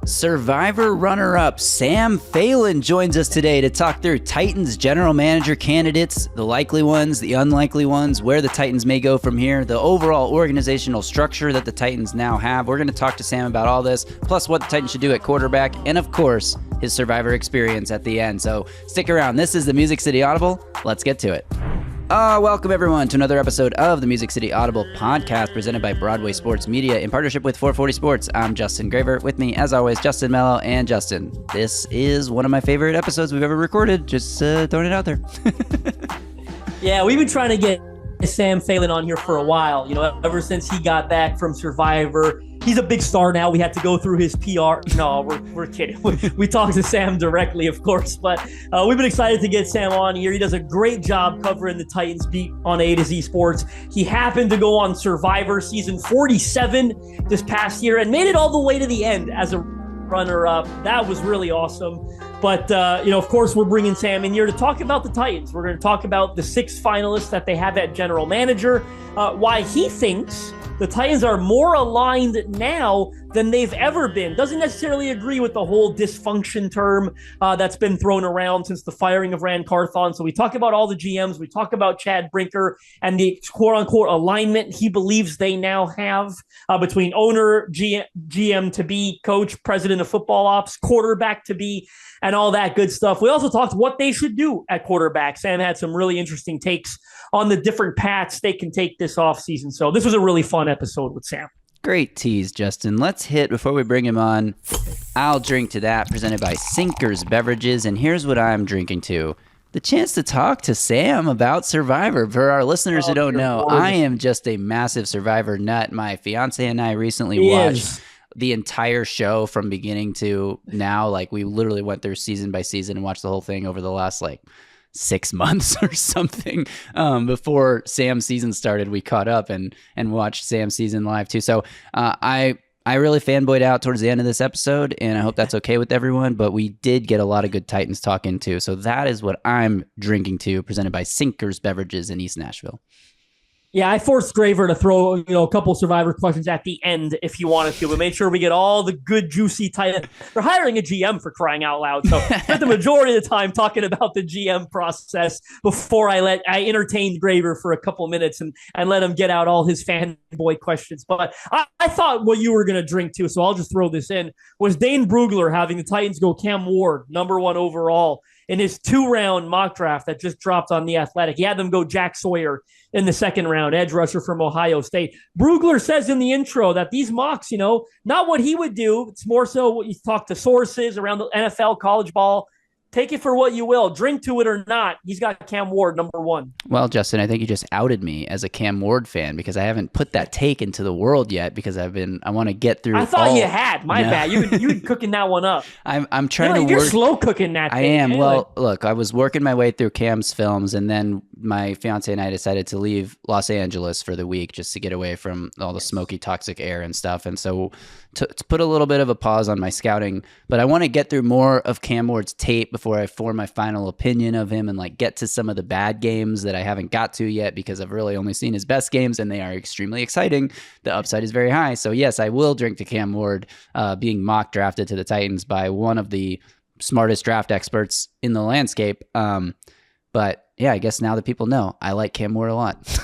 Survivor runner-up Sam Phalen joins us today to talk through Titans general manager candidates, the likely ones, the unlikely ones, where the Titans may go from here, the overall organizational structure that the Titans now have. We're going to talk to Sam about all this, plus what the Titans should do at quarterback, and of course, his Survivor experience at the end. So stick around. This is the Music City Audible. Let's get to it. Welcome everyone to another episode of the Music City Audible podcast presented by Broadway Sports Media in partnership with 440 Sports. I'm Justin Graver. With me, as always, Justin Melo and Justin. This is one of my favorite episodes we've ever recorded. Just throwing it out there. Yeah, we've been trying to get Sam Phalen on here for a while. You know, ever since he got back from Survivor. He's a big star now. We had to go through his PR. No, we're kidding. We talked to Sam directly, of course, but we've been excited to get Sam on here. He does a great job covering the Titans beat on AtoZ Sports. He happened to go on Survivor season 47 this past year and made it all the way to the end as a runner-up. That was really awesome. But, of course, we're bringing Sam in here to talk about the Titans. We're going to talk about the 6 finalists that they have at general manager, why he thinks the Titans are more aligned now than they've ever been. Doesn't necessarily agree with the whole dysfunction term that's been thrown around since the firing of Ran Carthon. So we talk about all the GMs. We talk about Chad Brinker and the quote-unquote alignment he believes they now have between owner, GM to be, coach, president of football ops, quarterback to be, and all that good stuff. We also talked what they should do at quarterback. Sam had some really interesting takes on the different paths they can take this offseason. So this was a really fun episode with Sam. Great tease, Justin. Let's hit, before we bring him on, I'll Drink to That, presented by Sinkers Beverages. And here's what I'm drinking to. The chance to talk to Sam about Survivor. For our listeners who don't know, I am just a massive Survivor nut. My fiance and I recently watched the entire show from beginning to now. Like, we literally went through season by season and watched the whole thing over the last 6 months or something. Before Sam's season started, we caught up and watched Sam's season live too. So I really fanboyed out towards the end of this episode, and I hope that's okay with everyone, but we did get a lot of good Titans talk into. So that is what I'm drinking to, presented by Sinkers Beverages in East Nashville. Yeah, I forced Graver to throw a couple Survivor questions at the end if he wanted to, but made sure we get all the good, juicy Titans. They're hiring a GM, for crying out loud. So spent the majority of the time talking about the GM process before I entertained Graver for a couple minutes and let him get out all his fanboy questions. But I thought what you were going to drink to, so I'll just throw this in, was Dane Brugler having the Titans go Cam Ward, number 1 overall, in his 2-round mock draft that just dropped on The Athletic. He had them go Jack Sawyer in the 2nd round, edge rusher from Ohio State. Brugler says in the intro that these mocks, not what he would do. It's more so what you talk to sources around the NFL, college ball. Take it for what you will. Drink to it or not. He's got Cam Ward, number 1. Well, Justin, I think you just outed me as a Cam Ward fan because I haven't put that take into the world yet because I want to get through. I thought you had. My bad. You been cooking that one up. I'm trying to work. You're slow cooking that thing. I am. Anyway. Well, look, I was working my way through Cam's films, and then my fiance and I decided to leave Los Angeles for the week just to get away from all the smoky, toxic air and stuff. And so to put a little bit of a pause on my scouting, but I want to get through more of Cam Ward's tape before I form my final opinion of him and get to some of the bad games that I haven't got to yet because I've really only seen his best games and they are extremely exciting. The upside is very high. So yes, I will drink to Cam Ward being mock drafted to the Titans by one of the smartest draft experts in the landscape. But yeah, I guess now that people know, I like Cam Ward a lot.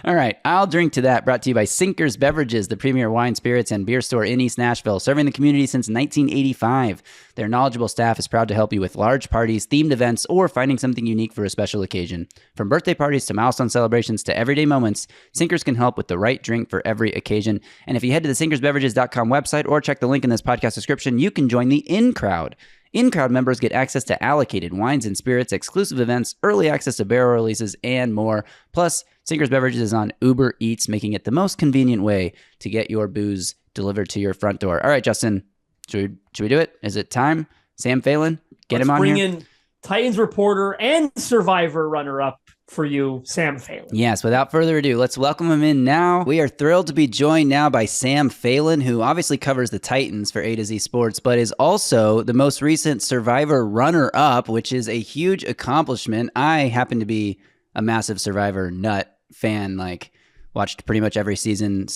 All right, I'll Drink to That, brought to you by Sinkers Beverages, the premier wine, spirits, and beer store in East Nashville, serving the community since 1985. Their knowledgeable staff is proud to help you with large parties, themed events, or finding something unique for a special occasion. From birthday parties to milestone celebrations to everyday moments, Sinkers can help with the right drink for every occasion. And if you head to the sinkersbeverages.com website or check the link in this podcast description, you can join the In Crowd. In-crowd members get access to allocated wines and spirits, exclusive events, early access to barrel releases, and more. Plus, Sinkers Beverages is on Uber Eats, making it the most convenient way to get your booze delivered to your front door. All right, Justin, should we do it? Is it time? Sam Phalen, get him on here. Let's bring in Titans reporter and Survivor runner-up for you, Sam Phalen. Yes, without further ado, let's welcome him in now. We are thrilled to be joined now by Sam Phalen, who obviously covers the Titans for AtoZ Sports, but is also the most recent Survivor runner-up, which is a huge accomplishment. I happen to be a massive Survivor nut fan, Watched pretty much every season,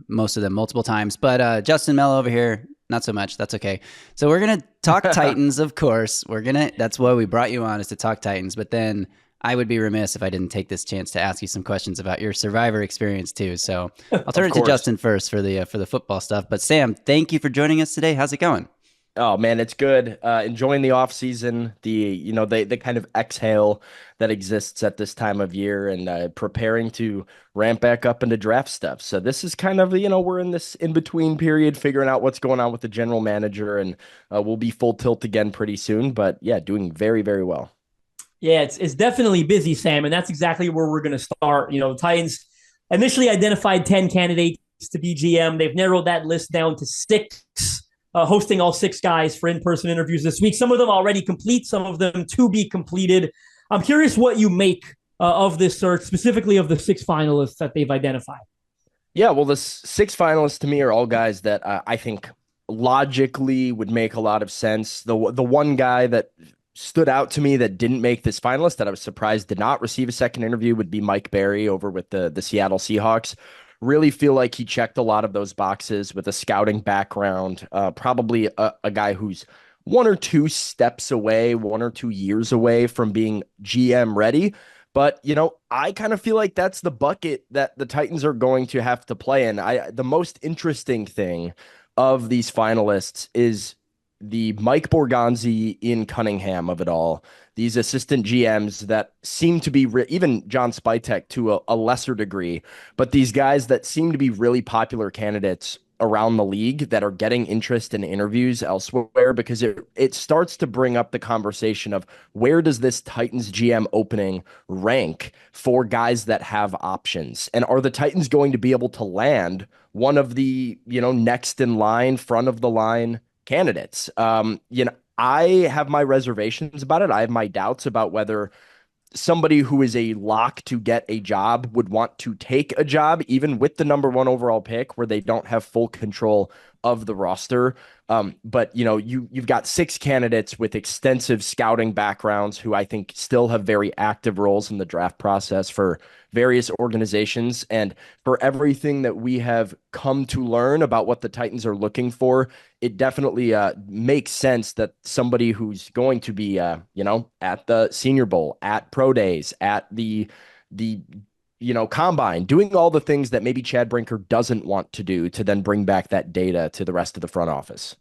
most of them multiple times. But Justin Melo over here, not so much. That's okay. So we're going to talk Titans, of course. That's why we brought you on, is to talk Titans. But then I would be remiss if I didn't take this chance to ask you some questions about your Survivor experience too. So I'll turn it to Justin first for the football stuff. But Sam, thank you for joining us today. How's it going? Oh man, it's good. Enjoying the off season, the kind of exhale that exists at this time of year, and preparing to ramp back up into draft stuff. So this is kind of, we're in this in between period, figuring out what's going on with the general manager, and we'll be full tilt again pretty soon. But yeah, doing very, very well. Yeah, it's definitely busy, Sam, and that's exactly where we're going to start. The Titans initially identified 10 candidates to be GM. They've narrowed that list down to 6. Hosting all 6 guys for in-person interviews this week. Some of them already complete, some of them to be completed. I'm curious what you make of this search, specifically of the 6 finalists that they've identified. Yeah, well, the 6 finalists to me are all guys that I think logically would make a lot of sense. The one guy that stood out to me that didn't make this finalist, that I was surprised did not receive a second interview, would be Mike Berry over with the Seattle Seahawks. Really feel like he checked a lot of those boxes with a scouting background, probably a guy who's 1 or 2 steps away, 1 or 2 years away from being GM ready. But, I kind of feel like that's the bucket that the Titans are going to have to play in. The most interesting thing of these finalists is the Mike Borgonzi in Cunningham of it all. These assistant GMs that seem to be, even John Spytek to a lesser degree, but these guys that seem to be really popular candidates around the league that are getting interest in interviews elsewhere, because it starts to bring up the conversation of where does this Titans GM opening rank for guys that have options? And are the Titans going to be able to land one of the, next in line, front of the line candidates? I have my reservations about it. I have my doubts about whether somebody who is a lock to get a job would want to take a job, even with the number 1 overall pick, where they don't have full control of the roster. But you've got 6 candidates with extensive scouting backgrounds who I think still have very active roles in the draft process for various organizations. And for everything that we have come to learn about what the Titans are looking for, it definitely makes sense that somebody who's going to be, at the Senior Bowl, at pro days, at the combine, doing all the things that maybe Chad Brinker doesn't want to do, to then bring back that data to the rest of the front office.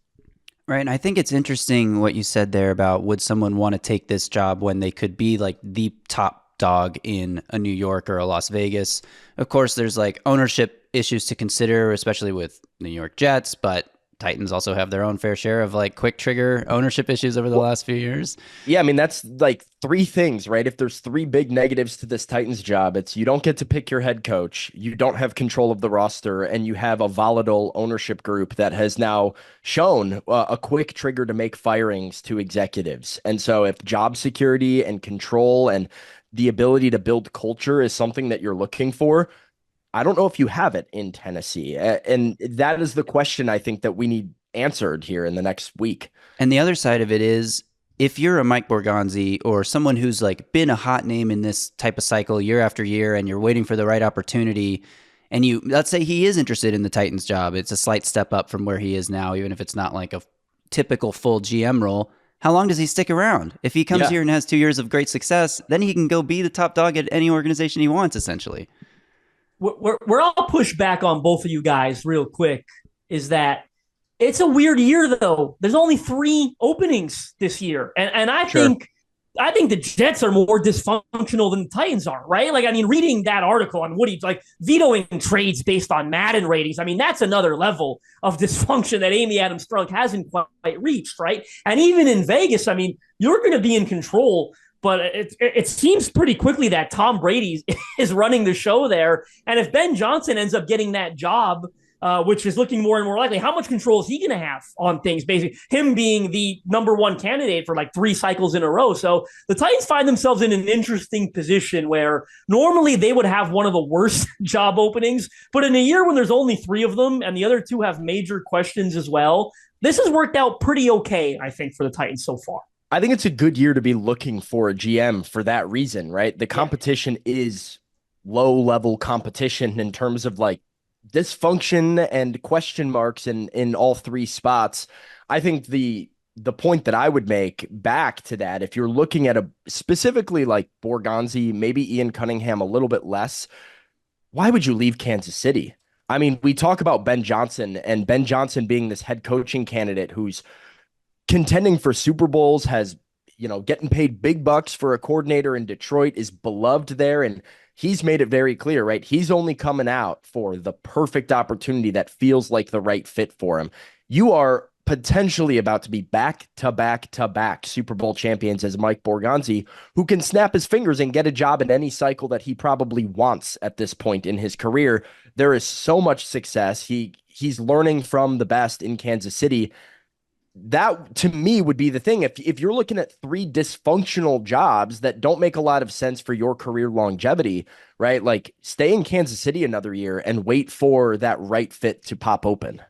Right. And I think it's interesting what you said there about, would someone want to take this job when they could be like the top dog in a New York or a Las Vegas? Of course, there's like ownership issues to consider, especially with New York Jets, but Titans also have their own fair share of like quick trigger ownership issues over the last few years. Yeah, I mean, that's like 3 things, right? If there's 3 big negatives to this Titans job, it's you don't get to pick your head coach, you don't have control of the roster, and you have a volatile ownership group that has now shown a quick trigger to make firings to executives. And so if job security and control and the ability to build culture is something that you're looking for, I don't know if you have it in Tennessee. And that is the question I think that we need answered here in the next week. And the other side of it is, if you're a Mike Borgonzi or someone who's like been a hot name in this type of cycle year after year, and you're waiting for the right opportunity, and let's say he is interested in the Titans job, it's a slight step up from where he is now, even if it's not like a typical full GM role. How long does he stick around? If he comes here and has 2 years of great success, then he can go be the top dog at any organization he wants, essentially. Where I'll push back on both of you guys real quick is that it's a weird year, though. There's only 3 openings this year. And I think the Jets are more dysfunctional than the Titans are, right? Like, I mean, reading that article on Woody, like vetoing trades based on Madden ratings, I mean, that's another level of dysfunction that Amy Adams Strunk hasn't quite reached, right? And even in Vegas, I mean, you're going to be in control, but it seems pretty quickly that Tom Brady is running the show there. And if Ben Johnson ends up getting that job, which is looking more and more likely, how much control is he going to have on things? Basically, him being the number 1 candidate for like 3 cycles in a row. So the Titans find themselves in an interesting position where normally they would have one of the worst job openings. But in a year when there's only 3 of them and the other 2 have major questions as well, this has worked out pretty okay, I think, for the Titans so far. I think it's a good year to be looking for a GM for that reason, right? The competition is low level competition in terms of like dysfunction and question marks in all three spots. I think the point that I would make back to that, if you're looking at a specifically like Borgonzi, maybe Ian Cunningham a little bit less, why would you leave Kansas City? I mean, we talk about Ben Johnson and Ben Johnson being this head coaching candidate who's contending for Super Bowls, has, getting paid big bucks for a coordinator in Detroit, is beloved there. And he's made it very clear, right? He's only coming out for the perfect opportunity that feels like the right fit for him. You are potentially about to be back to back to back Super Bowl champions as Mike Borgonzi, who can snap his fingers and get a job in any cycle that he probably wants at this point in his career. There is so much success. He's learning from the best in Kansas City. That to me would be the thing. If you're looking at three dysfunctional jobs that don't make a lot of sense for your career longevity, right? Like stay in Kansas City another year and wait for that right fit to pop open.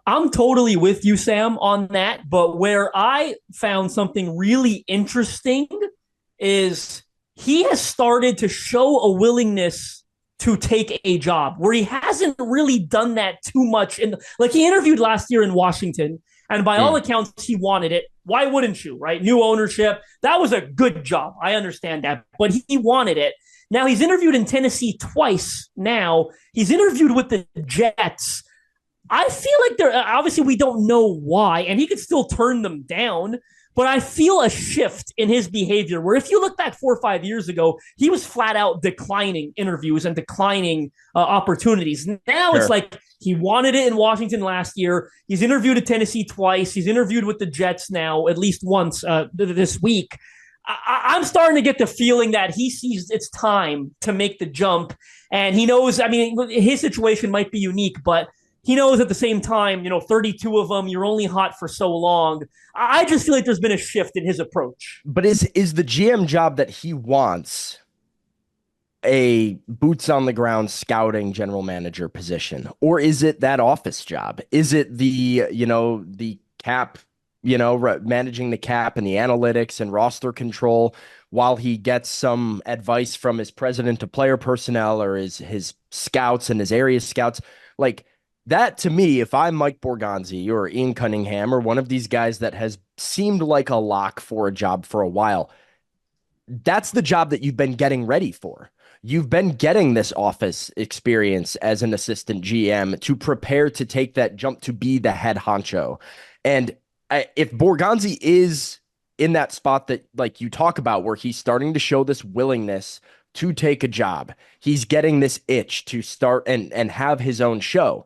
I'm totally with you, Sam, on that. But where I found something really interesting is he has started to show a willingness to take a job where he hasn't really done that too much. Like he interviewed last year in Washington, and by all accounts, he wanted it. Why wouldn't you, right? New ownership. That was a good job. I understand that, but he wanted it. Now he's interviewed in Tennessee twice now. He's interviewed with the Jets. I feel like obviously we don't know why, and he could still turn them down, but I feel a shift in his behavior where if you look back 4 or 5 years ago, he was flat out declining interviews and declining opportunities. Now It's like he wanted it in Washington last year. He's interviewed at Tennessee twice. He's interviewed with the Jets now at least once this week. I'm starting to get the feeling that he sees it's time to make the jump, and he knows, I mean, his situation might be unique, but he knows at the same time, 32 of them, you're only hot for so long. I just feel like there's been a shift in his approach. But is the GM job that he wants a boots on the ground scouting general manager position? Or is it that office job? Is it the cap, managing the cap and the analytics and roster control while he gets some advice from his president of player personnel or his scouts and his area scouts? Like, that, to me, if I'm Mike Borgonzi or Ian Cunningham or one of these guys that has seemed like a lock for a job for a while, that's the job that you've been getting ready for. You've been getting this office experience as an assistant GM to prepare to take that jump to be the head honcho. And if Borgonzi is in that spot that, like you talk about, where he's starting to show this willingness to take a job, he's getting this itch to start and have his own show.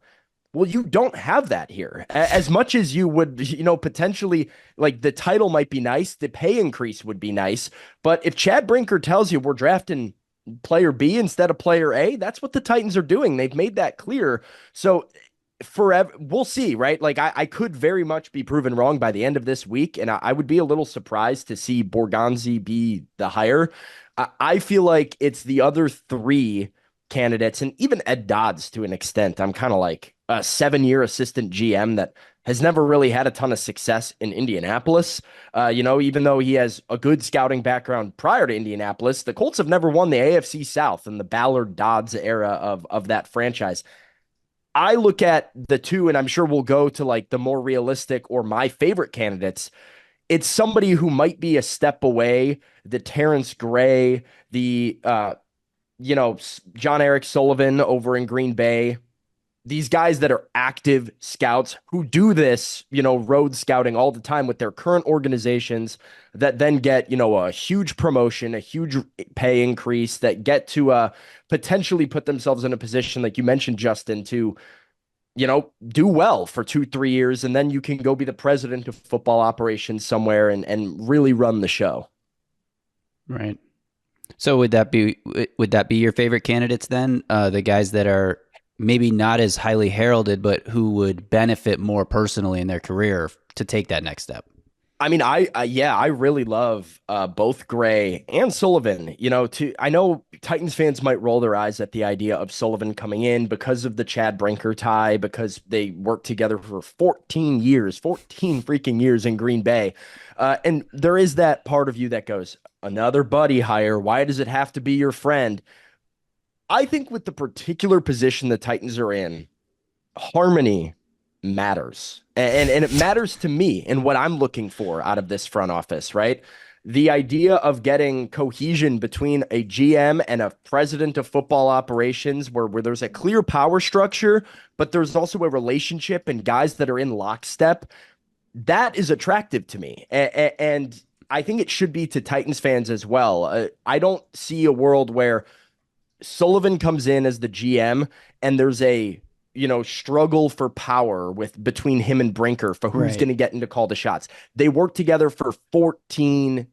Well, you don't have that here. As much as you would, potentially, like, the title might be nice, the pay increase would be nice. But if Chad Brinker tells you we're drafting player B instead of player A, that's what the Titans are doing. They've made that clear. So forever, we'll see, right? Like, I could very much be proven wrong by the end of this week, and I would be a little surprised to see Borgonzi be the hire. I feel like it's the other three candidates, and even Ed Dodds to an extent. I'm kind of like a 7-year assistant GM that has never really had a ton of success in Indianapolis. Even though he has a good scouting background prior to Indianapolis, the Colts have never won the AFC South in the Ballard Dodds era of that franchise. I look at the two, and I'm sure we'll go to like the more realistic or my favorite candidates. It's somebody who might be a step away, the Terrence Gray, the John Eric Sullivan over in Green Bay. These guys that are active scouts who do this, road scouting all the time with their current organizations that then get, a huge promotion, a huge pay increase, that get to potentially put themselves in a position, like you mentioned, Justin, to, do well for 2-3 years. And then you can go be the president of football operations somewhere and really run the show. Right. So would that be your favorite candidates then? The guys that are maybe not as highly heralded, but who would benefit more personally in their career to take that next step? I mean, I really love both Gray and Sullivan. I know Titans fans might roll their eyes at the idea of Sullivan coming in because of the Chad Brinker tie, because they worked together for 14 freaking years in Green Bay. And there is that part of you that goes, another buddy hire. Why does it have to be your friend? I think with the particular position the Titans are in, harmony matters. And it matters to me and what I'm looking for out of this front office, right? The idea of getting cohesion between a GM and a president of football operations where there's a clear power structure, but there's also a relationship and guys that are in lockstep, that is attractive to me. And I think it should be to Titans fans as well. I don't see a world where Sullivan comes in as the GM and there's a struggle for power between him and Brinker for who's going to get into call the shots. They worked together for 14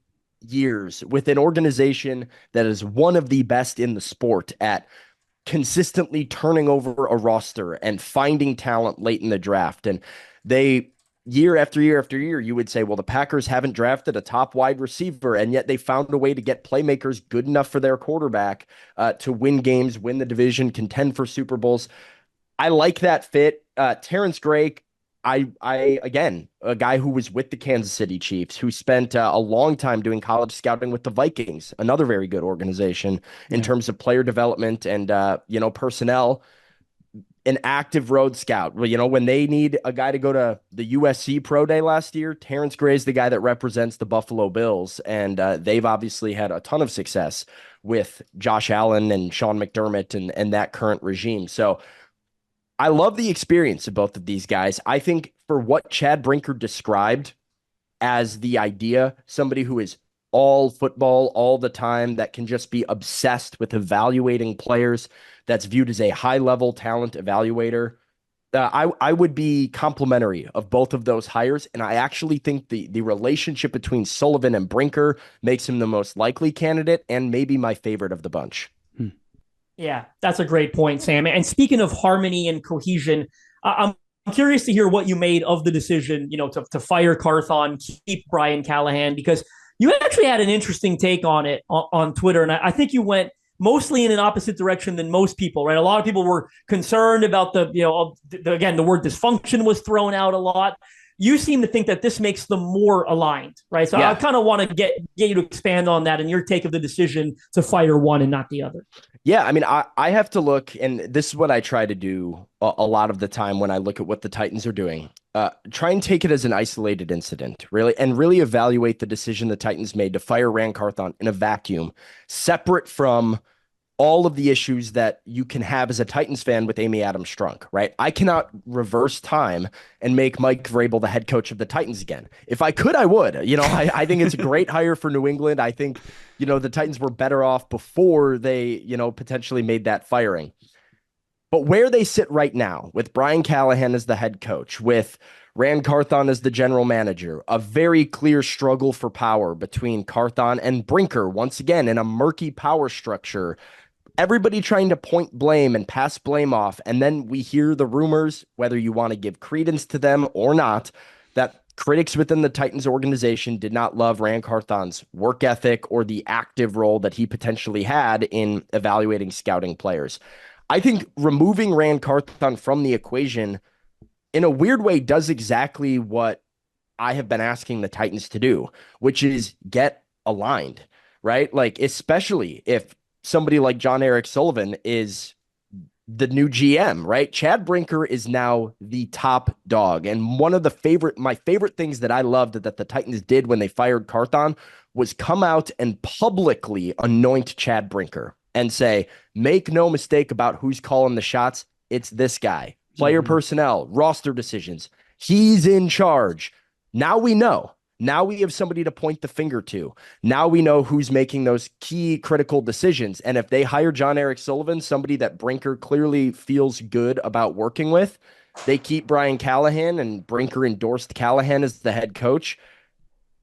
years with an organization that is one of the best in the sport at consistently turning over a roster and finding talent late in the draft. And they, year after year after year, you would say, well, the Packers haven't drafted a top wide receiver, and yet they found a way to get playmakers good enough for their quarterback to win games, win the division, contend for Super Bowls. I like that fit. Terrence Gray, again, a guy who was with the Kansas City Chiefs, who spent a long time doing college scouting with the Vikings, another very good organization in terms of player development and, personnel. An active road scout. Well, when they need a guy to go to the USC Pro Day last year, Terrence Gray is the guy that represents the Buffalo Bills, and they've obviously had a ton of success with Josh Allen and Sean McDermott and that current regime. So I love the experience of both of these guys. I think for what Chad Brinker described as the idea, somebody who is all football all the time, that can just be obsessed with evaluating players, that's viewed as a high-level talent evaluator, I would be complimentary of both of those hires, and I actually think the relationship between Sullivan and Brinker makes him the most likely candidate and maybe my favorite of the bunch. Yeah, that's a great point, Sam. And speaking of harmony and cohesion, I'm curious to hear what you made of the decision, to fire Carthon, keep Brian Callahan, because you actually had an interesting take on it on Twitter. And I think you went mostly in an opposite direction than most people, right? A lot of people were concerned about the word dysfunction was thrown out a lot. You seem to think that this makes them more aligned, right? So I kind of want to get you to expand on that and your take of the decision to fire one and not the other. Yeah, I mean, I have to look, and this is what I try to do a lot of the time when I look at what the Titans are doing. Try and take it as an isolated incident, really, and really evaluate the decision the Titans made to fire Ran Carthon in a vacuum, separate from all of the issues that you can have as a Titans fan with Amy Adams Strunk, right? I cannot reverse time and make Mike Vrabel the head coach of the Titans again. If I could, I would. I think it's a great hire for New England. I think, the Titans were better off before they, potentially made that firing. But where they sit right now, with Brian Callahan as the head coach, with Ran Carthon as the general manager, a very clear struggle for power between Carthon and Brinker, once again, in a murky power structure, everybody trying to point blame and pass blame off. And then we hear the rumors, whether you want to give credence to them or not, that critics within the Titans organization did not love Ran Carthon's work ethic or the active role that he potentially had in evaluating scouting players. I think removing Ran Carthon from the equation in a weird way does exactly what I have been asking the Titans to do, which is get aligned, right? Like, especially if somebody like John Eric Sullivan is the new GM, right? Chad Brinker is now the top dog. And one of my favorite things that I loved that the Titans did when they fired Carthon was come out and publicly anoint Chad Brinker and say, make no mistake about who's calling the shots. It's this guy. Player personnel, roster decisions. He's in charge. Now we know. Now we have somebody to point the finger to. Now we know who's making those key critical decisions. And if they hire John Eric Sullivan, somebody that Brinker clearly feels good about working with, they keep Brian Callahan, and Brinker endorsed Callahan as the head coach.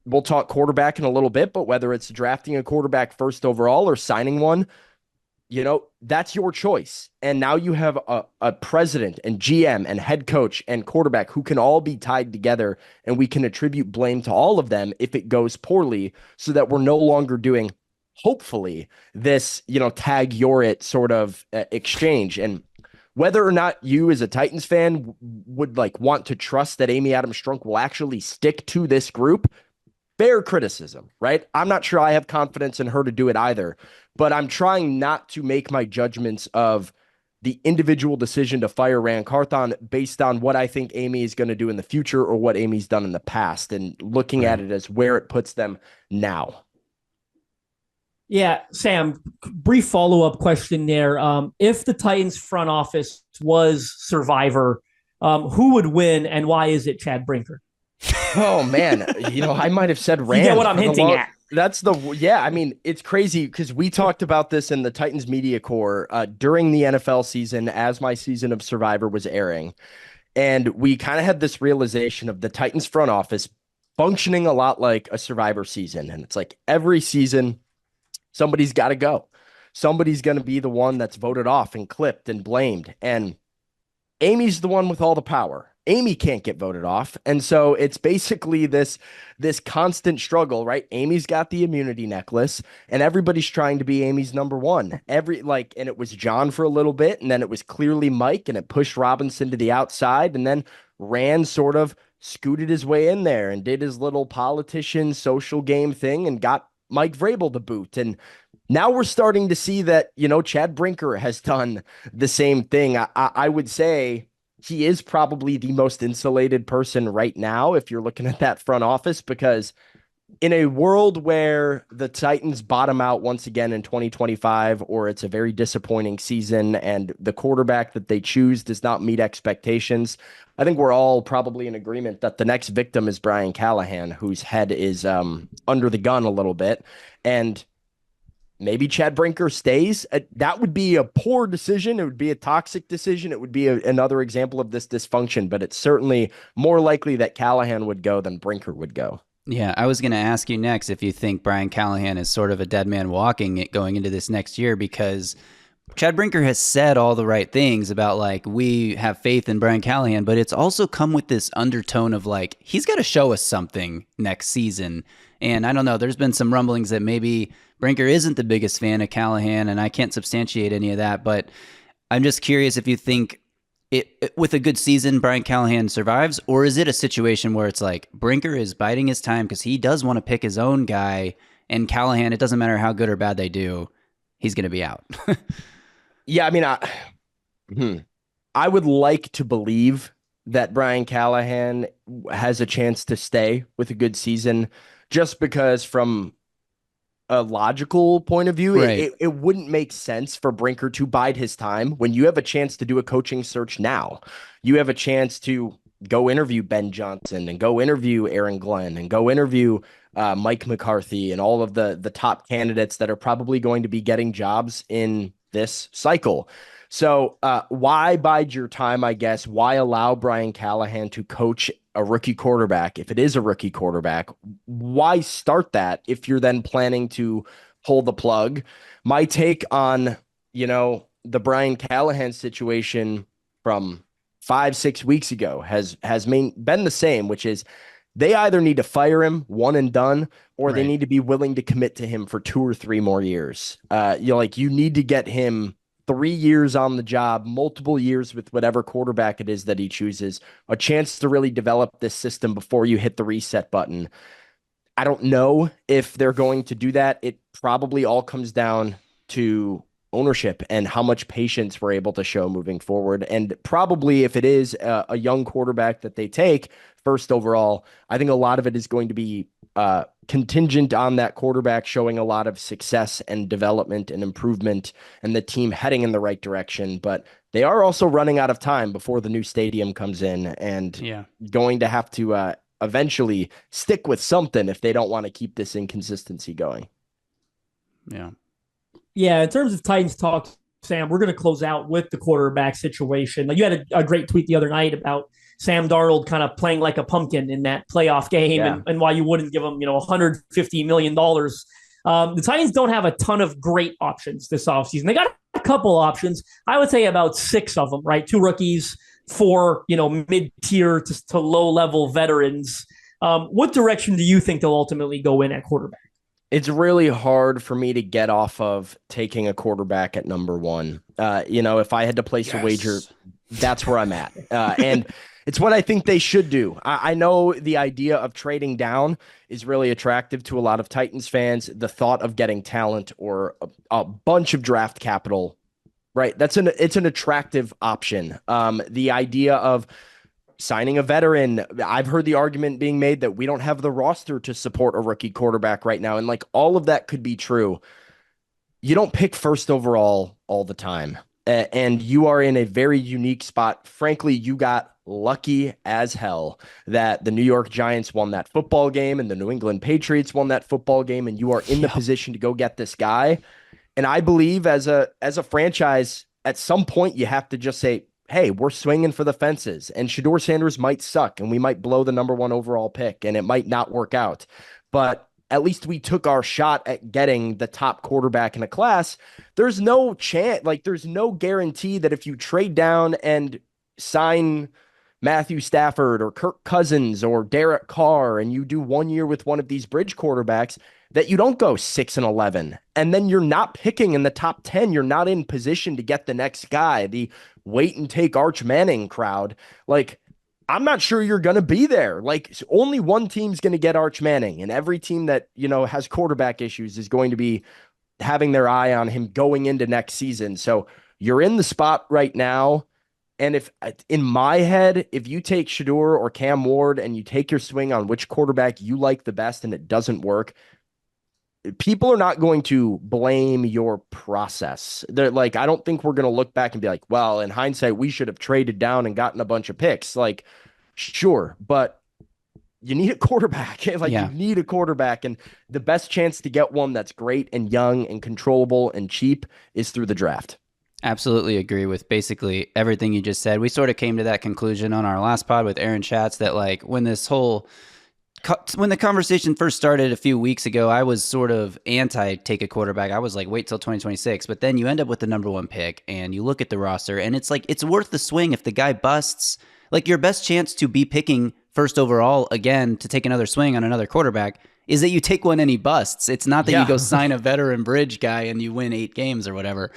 We'll talk quarterback in a little bit, but whether it's drafting a quarterback first overall or signing one, that's your choice. And now you have a president and GM and head coach and quarterback who can all be tied together, and we can attribute blame to all of them if it goes poorly, so that we're no longer doing, hopefully, this, tag you're it sort of exchange. And whether or not you as a Titans fan would want to trust that Amy Adams Strunk will actually stick to this group, fair criticism, right? I'm not sure I have confidence in her to do it either, but I'm trying not to make my judgments of the individual decision to fire Ran Carthon based on what I think Amy is going to do in the future or what Amy's done in the past, and looking at it as where it puts them now. Yeah, Sam, brief follow-up question there. If the Titans front office was Survivor, who would win and why is it Chad Brinker? Oh man, I might have said Ran. You get what I'm hinting at. I mean, it's crazy because we talked about this in the Titans media core during the NFL season as my season of Survivor was airing. And we kind of had this realization of the Titans front office functioning a lot like a Survivor season. And it's like every season, somebody's got to go. Somebody's going to be the one that's voted off and clipped and blamed. And Amy's the one with all the power. Amy can't get voted off. And so it's basically this constant struggle, right? Amy's got the immunity necklace and everybody's trying to be Amy's number one. And it was John for a little bit, and then it was clearly Mike, and it pushed Robinson to the outside. And then Rand sort of scooted his way in there and did his little politician social game thing and got Mike Vrabel to boot. And now we're starting to see that, Chad Brinker has done the same thing. I would say he is probably the most insulated person right now if you're looking at that front office, because in a world where the Titans bottom out once again in 2025, or it's a very disappointing season and the quarterback that they choose does not meet expectations, I think we're all probably in agreement that the next victim is Brian Callahan, whose head is under the gun a little bit. And maybe Chad Brinker stays. That would be a poor decision. It would be a toxic decision. It would be another example of this dysfunction, but it's certainly more likely that Callahan would go than Brinker would go. Yeah, I was going to ask you next if you think Brian Callahan is sort of a dead man walking it going into this next year, because Chad Brinker has said all the right things about, like, we have faith in Brian Callahan, but it's also come with this undertone of, like, he's got to show us something next season. And I don't know, there's been some rumblings that maybe Brinker isn't the biggest fan of Callahan, and I can't substantiate any of that, but I'm just curious if you think with a good season, Brian Callahan survives, or is it a situation where it's like Brinker is biding his time because he does want to pick his own guy, and Callahan, it doesn't matter how good or bad they do, he's going to be out. Yeah, I mean, I would like to believe that Brian Callahan has a chance to stay with a good season, just because from a logical point of view, right, it wouldn't make sense for Brinker to bide his time when you have a chance to do a coaching search now. You have a chance to go interview Ben Johnson and go interview Aaron Glenn and go interview Mike McCarthy and all of the top candidates that are probably going to be getting jobs in this cycle. So why bide your time, I guess? Why allow Brian Callahan to coach a rookie quarterback? If it is a rookie quarterback, why start that if you're then planning to pull the plug? My take on, the Brian Callahan situation from 5-6 weeks ago has been the same, which is they either need to fire him one and done, or they need to be willing to commit to him for 2 or 3 more years. You need to get him 3 years on the job, multiple years with whatever quarterback it is that he chooses, a chance to really develop this system before you hit the reset button. I don't know if they're going to do that. It probably all comes down to ownership and how much patience we're able to show moving forward. And probably if it is a young quarterback that they take first overall, I think a lot of it is going to be contingent on that quarterback showing a lot of success and development and improvement and the team heading in the right direction. But they are also running out of time before the new stadium comes in, and going to have to eventually stick with something if they don't want to keep this inconsistency going. Yeah, in terms of Titans talk, Sam, we're going to close out with the quarterback situation. You had a great tweet the other night about Sam Darnold kind of playing like a pumpkin in that playoff game, and why you wouldn't give him, $150 million. The Titans don't have a ton of great options this offseason. They got a couple options. I would say about 6 of them, right? 2 rookies, 4, mid-tier to low-level veterans. What direction do you think they'll ultimately go in at quarterback? It's really hard for me to get off of taking a quarterback at number 1. If I had to place a wager, that's where I'm at. And It's what I think they should do. I know the idea of trading down is really attractive to a lot of Titans fans. The thought of getting talent or a bunch of draft capital, right? It's an attractive option. The idea of signing a veteran, I've heard the argument being made that we don't have the roster to support a rookie quarterback right now. And like all of that could be true. You don't pick first overall all the time. And you are in a very unique spot. Frankly, you got lucky as hell that the New York Giants won that football game and the New England Patriots won that football game, and you are in the position to go get this guy. And I believe as a franchise, at some point you have to just say, hey, we're swinging for the fences, and Shedeur Sanders might suck and we might blow the number 1 overall pick and it might not work out. But at least we took our shot at getting the top quarterback in a class. There's no chance, like there's no guarantee that if you trade down and sign Matthew Stafford or Kirk Cousins or Derek Carr and you do 1 year with one of these bridge quarterbacks, that you don't go 6-11. And then you're not picking in the top 10. You're not in position to get the next guy, the wait and take Arch Manning crowd. Like, I'm not sure you're going to be there. Like, only one team's going to get Arch Manning, and every team that, has quarterback issues is going to be having their eye on him going into next season. So you're in the spot right now. And if in my head, if you take Shedeur or Cam Ward and you take your swing on which quarterback you like the best and it doesn't work, people are not going to blame your process. They're like, I don't think we're going to look back and be like, well, in hindsight, we should have traded down and gotten a bunch of picks. Like, sure, but you need a quarterback. You need a quarterback. And the best chance to get one that's great and young and controllable and cheap is through the draft. Absolutely agree with basically everything you just said. We sort of came to that conclusion on our last pod with Aaron Schatz that like when the conversation first started a few weeks ago, I was sort of anti take a quarterback. I was like, wait till 2026. But then you end up with the number 1 pick and you look at the roster and it's like, it's worth the swing. If the guy busts, like your best chance to be picking first overall again to take another swing on another quarterback is that you take one and he busts. It's not that you go sign a veteran bridge guy and you win 8 games or whatever.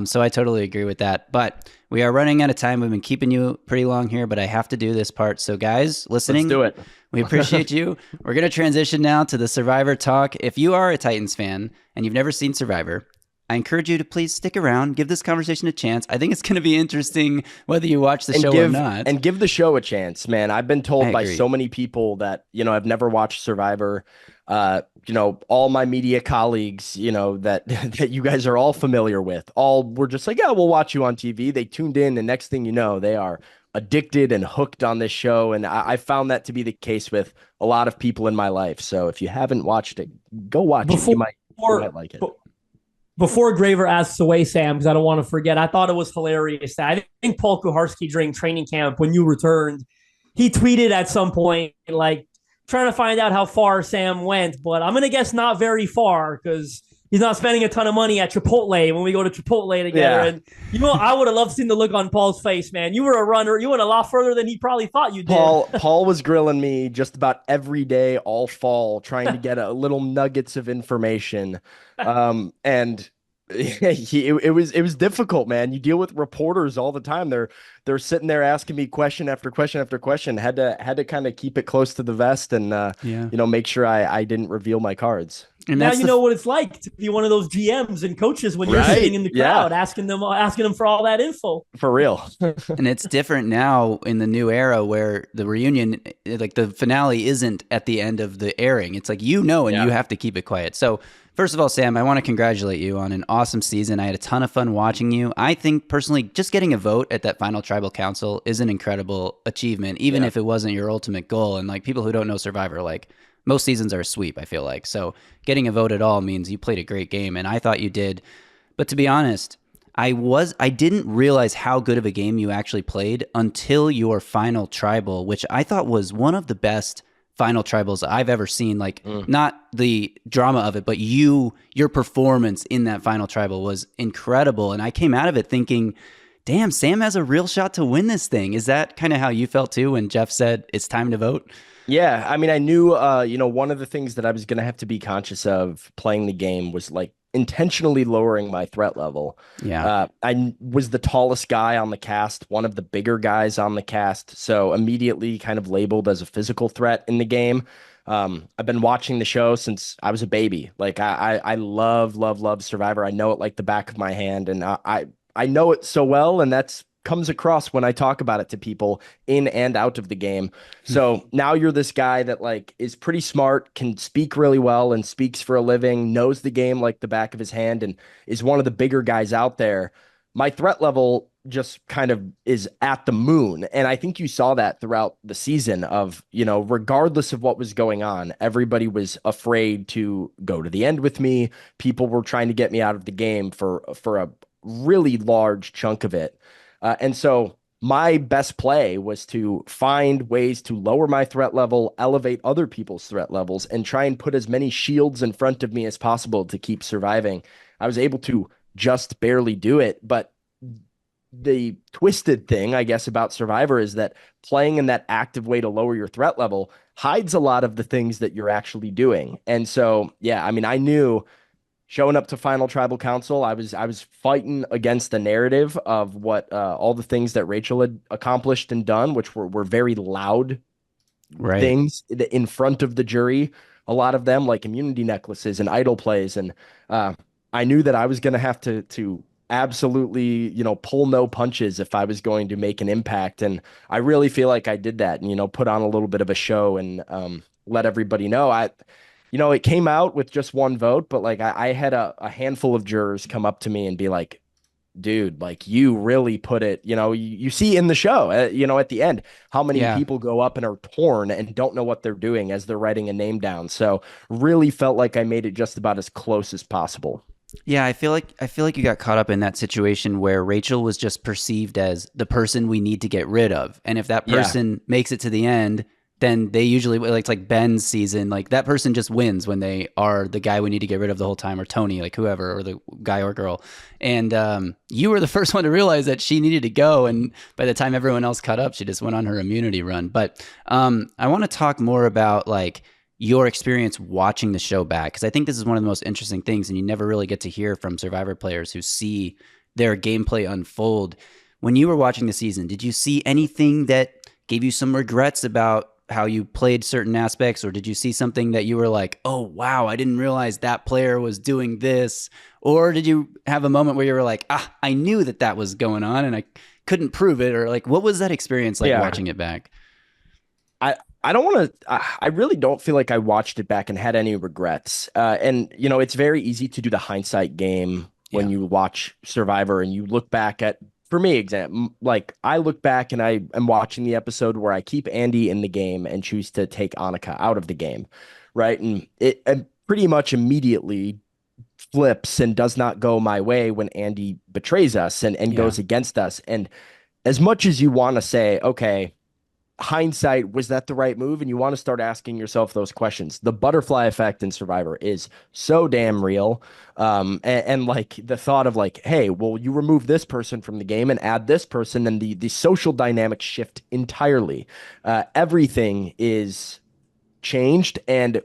So I totally agree with that. But we are running out of time. We've been keeping you pretty long here, but I have to do this part. So guys, listening, let's do it. We appreciate you. We're going to transition now to the Survivor talk. If you are a Titans fan and you've never seen Survivor, I encourage you to please stick around, give this conversation a chance. I think it's going to be interesting whether you watch the show or not. And give the show a chance, man. I've been told by so many people that, I've never watched Survivor. All my media colleagues, that you guys are all familiar with, all were just like, yeah, we'll watch you on TV. They tuned in, and next thing you know, they are addicted and hooked on this show. And I found that to be the case with a lot of people in my life. So if you haven't watched it, go watch it. You might like it. Before Graver asks away, Sam, because I don't want to forget, I thought it was hilarious. I think Paul Kuharsky during training camp, when you returned, he tweeted at some point, like, trying to find out how far Sam went, but I'm going to guess not very far because he's not spending a ton of money at Chipotle when we go to Chipotle together. Yeah. And, I would have loved seeing the look on Paul's face, man. You were a runner. You went a lot further than he probably thought you did. Paul was grilling me just about every day all fall, trying to get a little nuggets of information. And it was difficult, man. You deal with reporters all the time. They're sitting there asking me question after question after question. Had to kind of keep it close to the vest and make sure I didn't reveal my cards. And now you know what it's like to be one of those GMs and coaches when you're sitting in the crowd asking them for all that info. For real. And it's different now in the new era where the reunion, like the finale, isn't at the end of the airing. It's like you have to keep it quiet. So first of all, Sam, I want to congratulate you on an awesome season. I had a ton of fun watching you. I think personally, just getting a vote at that final tribal council is an incredible achievement, even if it wasn't your ultimate goal. And like people who don't know Survivor, like most seasons are a sweep, I feel like. So getting a vote at all means you played a great game, and I thought you did. But to be honest, I didn't realize how good of a game you actually played until your final tribal, which I thought was one of the best final tribals I've ever seen. Like not the drama of it, but your performance in that final tribal was incredible. And I came out of it thinking, damn, Sam has a real shot to win this thing. Is that kind of how you felt too when Jeff said it's time to vote? Yeah, I mean, I knew, one of the things that I was going to have to be conscious of playing the game was like intentionally lowering my threat level. Yeah. I was the tallest guy on the cast, one of the bigger guys on the cast, so immediately kind of labeled as a physical threat in the game. I've been watching the show since I was a baby. Like I love Survivor. I know it like the back of my hand, and I know it so well, and that's comes across when I talk about it to people in and out of the game. So now you're this guy that like is pretty smart, can speak really well and speaks for a living, knows the game like the back of his hand, and is one of the bigger guys out there. My threat level just kind of is at the moon. And I think you saw that throughout the season of, regardless of what was going on, everybody was afraid to go to the end with me. People were trying to get me out of the game for a really large chunk of it. And so my best play was to find ways to lower my threat level, elevate other people's threat levels, and try and put as many shields in front of me as possible to keep surviving. I was able to just barely do it, but the twisted thing, I guess, about Survivor is that playing in that active way to lower your threat level hides a lot of the things that you're actually doing. And so, yeah, I mean, I knew showing up to Final Tribal Council, I was fighting against the narrative of what all the things that Rachel had accomplished and done, which were very loud things in front of the jury. A lot of them, like immunity necklaces and idol plays, and I knew that I was going to have to absolutely, pull no punches if I was going to make an impact. And I really feel like I did that and, put on a little bit of a show and let everybody know. It came out with just one vote, but like I had a handful of jurors come up to me and be like, dude, like you really put it, you see in the show, at the end, how many people go up and are torn and don't know what they're doing as they're writing a name down. So really felt like I made it just about as close as possible. Yeah, I feel like you got caught up in that situation where Rachel was just perceived as the person we need to get rid of. And if that person makes it to the end, then they usually, like it's like Ben's season, like that person just wins when they are the guy we need to get rid of the whole time, or Tony, like whoever, or the guy or girl. And you were the first one to realize that she needed to go. And by the time everyone else caught up, she just went on her immunity run. But I want to talk more about like your experience watching the show back, because I think this is one of the most interesting things, and you never really get to hear from Survivor players who see their gameplay unfold. When you were watching the season, did you see anything that gave you some regrets about how you played certain aspects, or did you see something that you were like, oh, wow, I didn't realize that player was doing this? Or did you have a moment where you were like, I knew that was going on and I couldn't prove it? Or like, what was that experience like watching it back? I don't want to, I really don't feel like I watched it back and had any regrets. And, it's very easy to do the hindsight game when you watch Survivor and you look back at, for me, like I look back and I am watching the episode where I keep Andy in the game and choose to take Annika out of the game, right? And it pretty much immediately flips and does not go my way when Andy betrays us and goes against us. And as much as you want to say, okay, hindsight, was that the right move? And you want to start asking yourself those questions. The butterfly effect in Survivor is so damn real. And like the thought of like, hey, well, you remove this person from the game and add this person, and the social dynamics shift entirely. Everything is changed. And,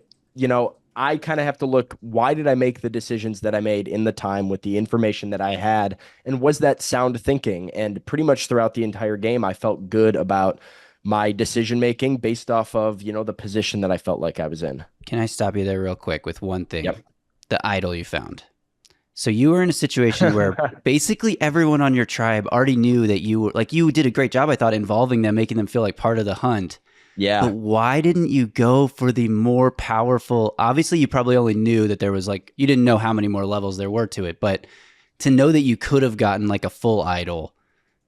I kind of have to look, why did I make the decisions that I made in the time with the information that I had? And was that sound thinking? And pretty much throughout the entire game, I felt good about my decision-making based off of, the position that I felt like I was in. Can I stop you there real quick with one thing? Yep. The idol you found. So you were in a situation where basically everyone on your tribe already knew that you did a great job, I thought, involving them, making them feel like part of the hunt. Yeah. But why didn't you go for the more powerful? Obviously, you probably only knew that there was you didn't know how many more levels there were to it, but to know that you could have gotten like a full idol,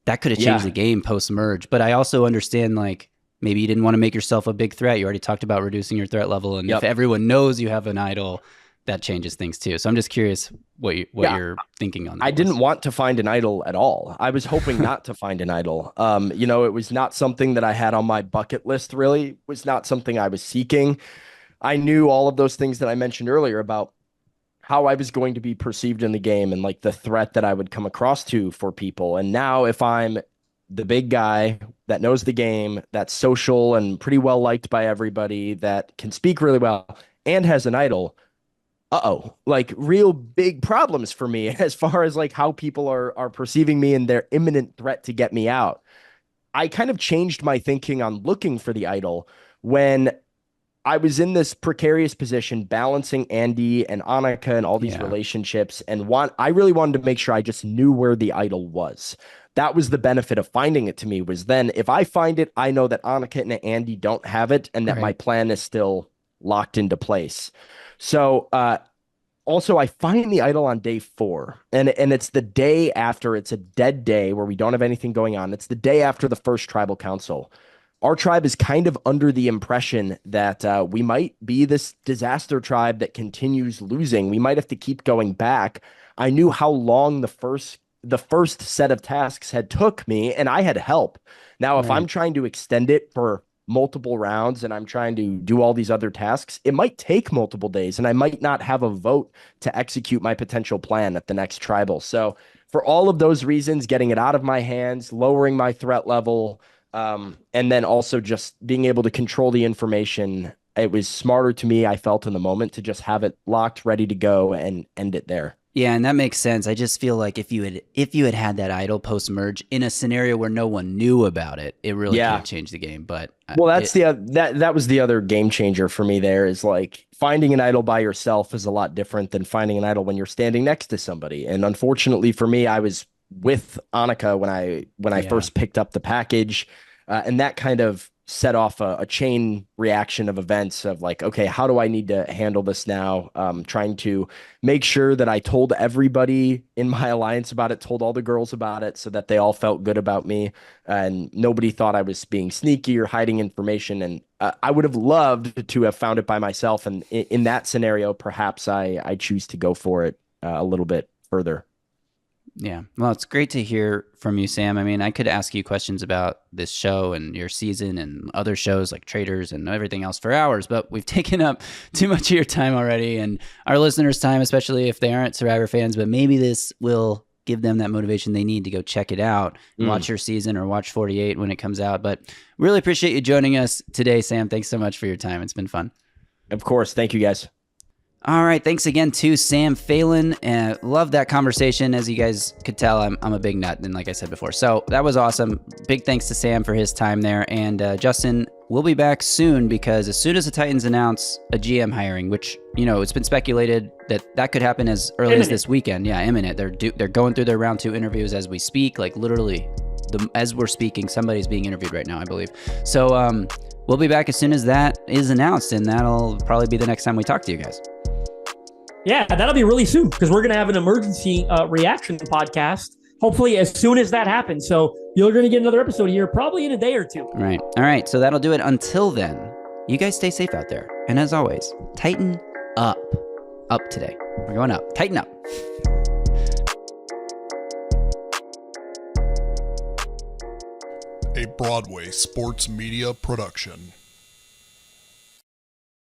that could have changed the game post-merge. But I also understand, like, maybe you didn't want to make yourself a big threat. You already talked about reducing your threat level. And if everyone knows you have an idol, that changes things too. So I'm just curious what you're thinking on that. I didn't want to find an idol at all. I was hoping not to find an idol. It was not something that I had on my bucket list, really. It was not something I was seeking. I knew all of those things that I mentioned earlier about how I was going to be perceived in the game and like the threat that I would come across to for people. And now if I'm the big guy that knows the game, that's social and pretty well liked by everybody, that can speak really well and has an idol, like real big problems for me as far as like how people are perceiving me and their imminent threat to get me out. I kind of changed my thinking on looking for the idol when I was in this precarious position balancing Andy and Annika and all these relationships, and I really wanted to make sure I just knew where the idol was. That was the benefit of finding it to me, was then if I find it, I know that Annika and Andy don't have it and that my plan is still locked into place. So also, I find the idol on day 4, and it's the day after. It's a dead day where we don't have anything going on. It's the day after the first tribal council. Our tribe is kind of under the impression that we might be this disaster tribe that continues losing. We might have to keep going back. I knew how long the first set of tasks had took me, and I had help. Now, if I'm trying to extend it for multiple rounds and I'm trying to do all these other tasks, it might take multiple days and I might not have a vote to execute my potential plan at the next tribal. So for all of those reasons, getting it out of my hands, lowering my threat level, and then also just being able to control the information, it was smarter to me, I felt in the moment, to just have it locked, ready to go and end it there. Yeah, and that makes sense. I just feel like if you had that idol post merge in a scenario where no one knew about it, it really could have changed the game. But that's that was the other game changer for me. There is like finding an idol by yourself is a lot different than finding an idol when you're standing next to somebody. And unfortunately for me, I was with Annika when I first picked up the package, and that kind of set off a chain reaction of events of like, okay, how do I need to handle this now? Trying to make sure that I told everybody in my alliance about it, told all the girls about it so that they all felt good about me and nobody thought I was being sneaky or hiding information. And I would have loved to have found it by myself. And in that scenario, perhaps I choose to go for it a little bit further. Yeah. Well, it's great to hear from you, Sam. I mean, I could ask you questions about this show and your season and other shows like Traders and everything else for hours, but we've taken up too much of your time already and our listeners' time, especially if they aren't Survivor fans, but maybe this will give them that motivation they need to go check it out, watch your season or watch 48 when it comes out. But really appreciate you joining us today, Sam. Thanks so much for your time. It's been fun. Of course. Thank you, guys. All right. Thanks again to Sam Phalen. Love that conversation. As you guys could tell, I'm a big nut, and like I said before. So that was awesome. Big thanks to Sam for his time there. And Justin, we'll be back soon because as soon as the Titans announce a GM hiring, which, you know, it's been speculated that could happen as early as this weekend. Yeah, imminent. They're going through their round 2 interviews as we speak. Like literally, as we're speaking, somebody's being interviewed right now, I believe. So we'll be back as soon as that is announced, and that'll probably be the next time we talk to you guys. Yeah, that'll be really soon because we're going to have an emergency reaction podcast, hopefully as soon as that happens. So you're going to get another episode here probably in a day or two. Right. All right. So that'll do it. Until then, you guys stay safe out there. And as always, tighten up. Up today. We're going up. Tighten up. A Broadway sports media production.